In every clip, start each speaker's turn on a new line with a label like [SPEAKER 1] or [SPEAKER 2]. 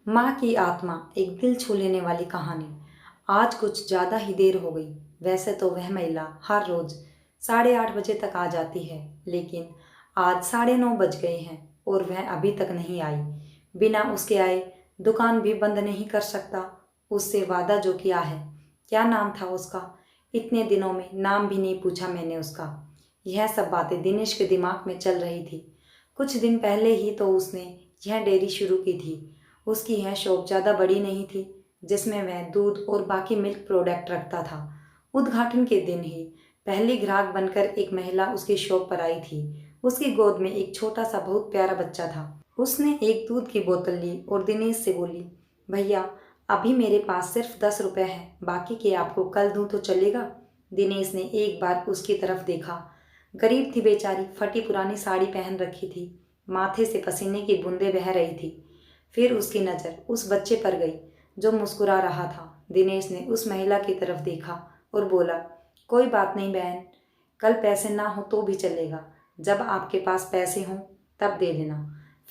[SPEAKER 1] माँ की आत्मा, एक दिल छू लेने वाली कहानी। आज कुछ ज़्यादा ही देर हो गई। वैसे तो वह महिला हर रोज़ 8:30 बजे तक आ जाती है, लेकिन आज 9:30 बज गए हैं और वह अभी तक नहीं आई। बिना उसके आए दुकान भी बंद नहीं कर सकता। उससे वादा जो किया है। क्या नाम था उसका? इतने दिनों में नाम भी नहीं पूछा मैंने उसका। यह सब बातें दिनेश के दिमाग में चल रही थी। कुछ दिन पहले ही तो उसने यह डेयरी शुरू की थी। उसकी यह शॉप ज़्यादा बड़ी नहीं थी, जिसमें वह दूध और बाकी मिल्क प्रोडक्ट रखता था। उद्घाटन के दिन ही पहली ग्राहक बनकर एक महिला उसकी शॉप पर आई थी। उसकी गोद में एक छोटा सा बहुत प्यारा बच्चा था। उसने एक दूध की बोतल ली और दिनेश से बोली, भैया अभी मेरे पास सिर्फ 10 रुपए हैं, बाकी के आपको कल दूँ तो चलेगा? दिनेश ने एक बार उसकी तरफ देखा। गरीब थी बेचारी, फटी पुरानी साड़ी पहन रखी थी, माथे से पसीने की बूंदें बह रही थी। फिर उसकी नज़र उस बच्चे पर गई जो मुस्कुरा रहा था। दिनेश ने उस महिला की तरफ देखा और बोला, कोई बात नहीं बहन, कल पैसे ना हो तो भी चलेगा, जब आपके पास पैसे हों तब दे देना।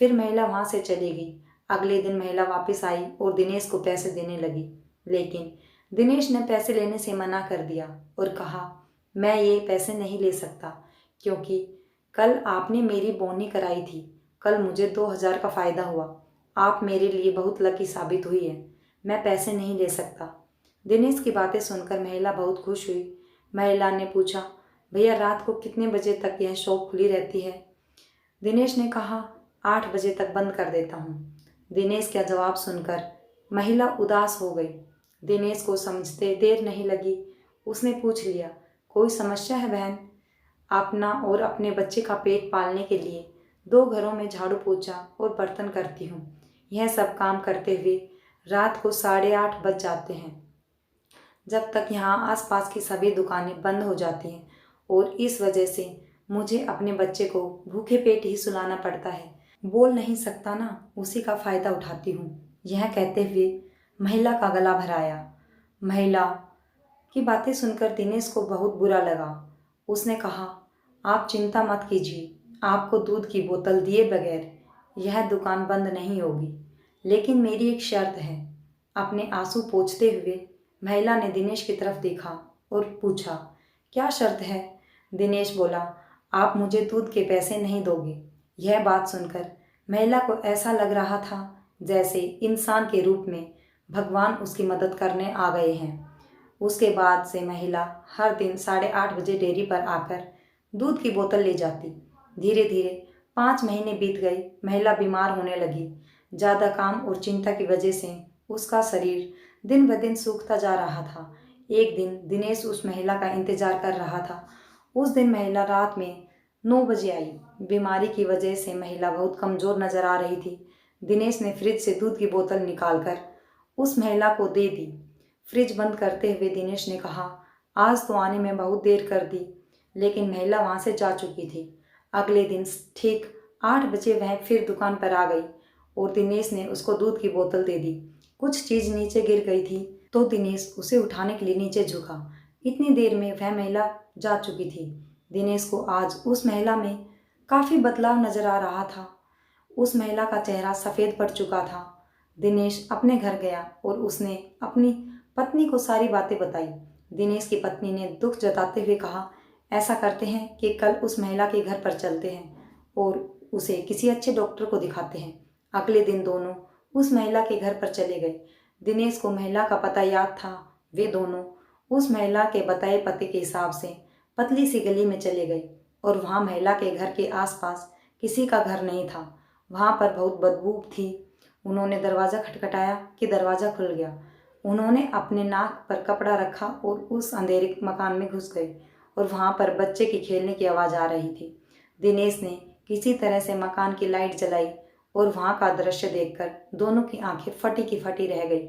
[SPEAKER 1] फिर महिला वहाँ से चली गई। अगले दिन महिला वापस आई और दिनेश को पैसे देने लगी, लेकिन दिनेश ने पैसे लेने से मना कर दिया और कहा, मैं ये पैसे नहीं ले सकता, क्योंकि कल आपने मेरी बोनी कराई थी। कल मुझे 2,000 का फ़ायदा हुआ। आप मेरे लिए बहुत लकी साबित हुई है। मैं पैसे नहीं ले सकता। दिनेश की बातें सुनकर महिला बहुत खुश हुई। महिला ने पूछा, भैया रात को कितने बजे तक यह शॉप खुली रहती है? दिनेश ने कहा, 8 बजे तक बंद कर देता हूँ। दिनेश का जवाब सुनकर महिला उदास हो गई। दिनेश को समझते देर नहीं लगी। उसने पूछ लिया, कोई समस्या है बहन? अपना और अपने बच्चे का पेट पालने के लिए 2 घरों में झाड़ू पोछा और बर्तन करती हूँ। यह सब काम करते हुए रात को 8:30 बज जाते हैं, जब तक यहाँ आसपास की सभी दुकानें बंद हो जाती हैं, और इस वजह से मुझे अपने बच्चे को भूखे पेट ही सुलाना पड़ता है। बोल नहीं सकता ना, उसी का फ़ायदा उठाती हूँ। यह कहते हुए महिला का गला भराया। महिला की बातें सुनकर दिनेश को बहुत बुरा लगा। उसने कहा, आप चिंता मत कीजिए, आपको दूध की बोतल दिए बगैर यह दुकान बंद नहीं होगी, लेकिन मेरी एक शर्त है। अपने आंसू पोंछते हुए महिला ने दिनेश की तरफ देखा और पूछा, क्या शर्त है? दिनेश बोला, आप मुझे दूध के पैसे नहीं दोगे। यह बात सुनकर महिला को ऐसा लग रहा था जैसे इंसान के रूप में भगवान उसकी मदद करने आ गए हैं। उसके बाद से महिला हर दिन 8:30 बजे डेयरी पर आकर दूध की बोतल ले जाती। धीरे धीरे 5 महीने बीत गए। महिला बीमार होने लगी। ज़्यादा काम और चिंता की वजह से उसका शरीर दिन ब दिन सूखता जा रहा था। एक दिन दिनेश उस महिला का इंतजार कर रहा था। उस दिन महिला रात में 9 बजे आई। बीमारी की वजह से महिला बहुत कमज़ोर नजर आ रही थी। दिनेश ने फ्रिज से दूध की बोतल निकालकर उस महिला को दे दी। फ्रिज बंद करते हुए दिनेश ने कहा, आज तो आने में बहुत देर कर दी, लेकिन महिला वहाँ से जा चुकी थी। अगले दिन ठीक 8 बजे वह फिर दुकान पर आ गई और दिनेश ने उसको दूध की बोतल दे दी। कुछ चीज़ नीचे गिर गई थी तो दिनेश उसे उठाने के लिए नीचे झुका। इतनी देर में वह महिला जा चुकी थी। दिनेश को आज उस महिला में काफ़ी बदलाव नजर आ रहा था। उस महिला का चेहरा सफ़ेद पड़ चुका था। दिनेश अपने घर गया और उसने अपनी पत्नी को सारी बातें बताई। दिनेश की पत्नी ने दुख जताते हुए कहा, ऐसा करते हैं कि कल उस महिला के घर पर चलते हैं और उसे किसी अच्छे डॉक्टर को दिखाते हैं। अगले दिन दोनों उस महिला के घर पर चले गए। दिनेश को महिला का पता याद था। वे दोनों उस महिला के बताए पते के हिसाब से पतली सी गली में चले गए और वहाँ महिला के घर के आसपास किसी का घर नहीं था। वहाँ पर बहुत बदबू थी। उन्होंने दरवाज़ा खटखटाया कि दरवाज़ा खुल गया। उन्होंने अपने नाक पर कपड़ा रखा और उस अंधेरे मकान में घुस गए और वहाँ पर बच्चे की खेलने की आवाज़ आ रही थी। दिनेश ने किसी तरह से मकान की लाइट जलाई और वहाँ का दृश्य देखकर दोनों की आंखें फटी की फटी रह गई।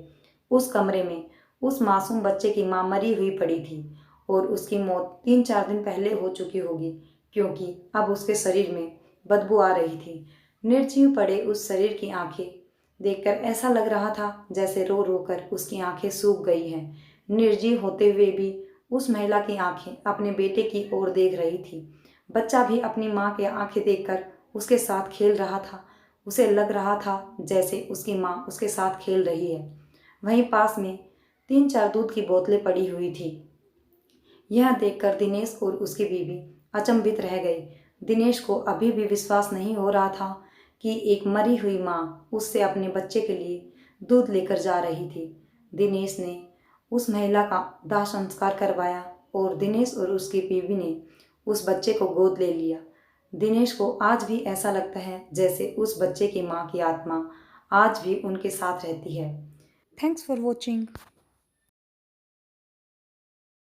[SPEAKER 1] उस कमरे में उस मासूम बच्चे की माँ मरी हुई पड़ी थी और उसकी मौत 3-4 दिन पहले हो चुकी होगी, क्योंकि अब उसके शरीर में बदबू आ रही थी। निर्जीव पड़े उस शरीर की आंखें देखकर ऐसा लग रहा था जैसे रो रो कर उसकी आंखें सूख गई हैं। निर्जीव होते हुए भी उस महिला की आंखें अपने बेटे की ओर देख रही थी। बच्चा भी अपनी माँ की आंखें देखकर उसके साथ खेल रहा था। उसे लग रहा था जैसे उसकी माँ उसके साथ खेल रही है। वहीं पास में 3-4 दूध की बोतलें पड़ी हुई थी। यह देखकर दिनेश और उसकी बीवी अचंभित रह गई। दिनेश को अभी भी विश्वास नहीं हो रहा था कि एक मरी हुई माँ उससे अपने बच्चे के लिए दूध लेकर जा रही थी। दिनेश ने उस महिला का दाह संस्कार करवाया और दिनेश और उसकी बीवी ने उस बच्चे को गोद ले लिया। दिनेश को आज भी ऐसा लगता है जैसे उस बच्चे की माँ की आत्मा आज भी उनके साथ रहती है। Thanks for watching.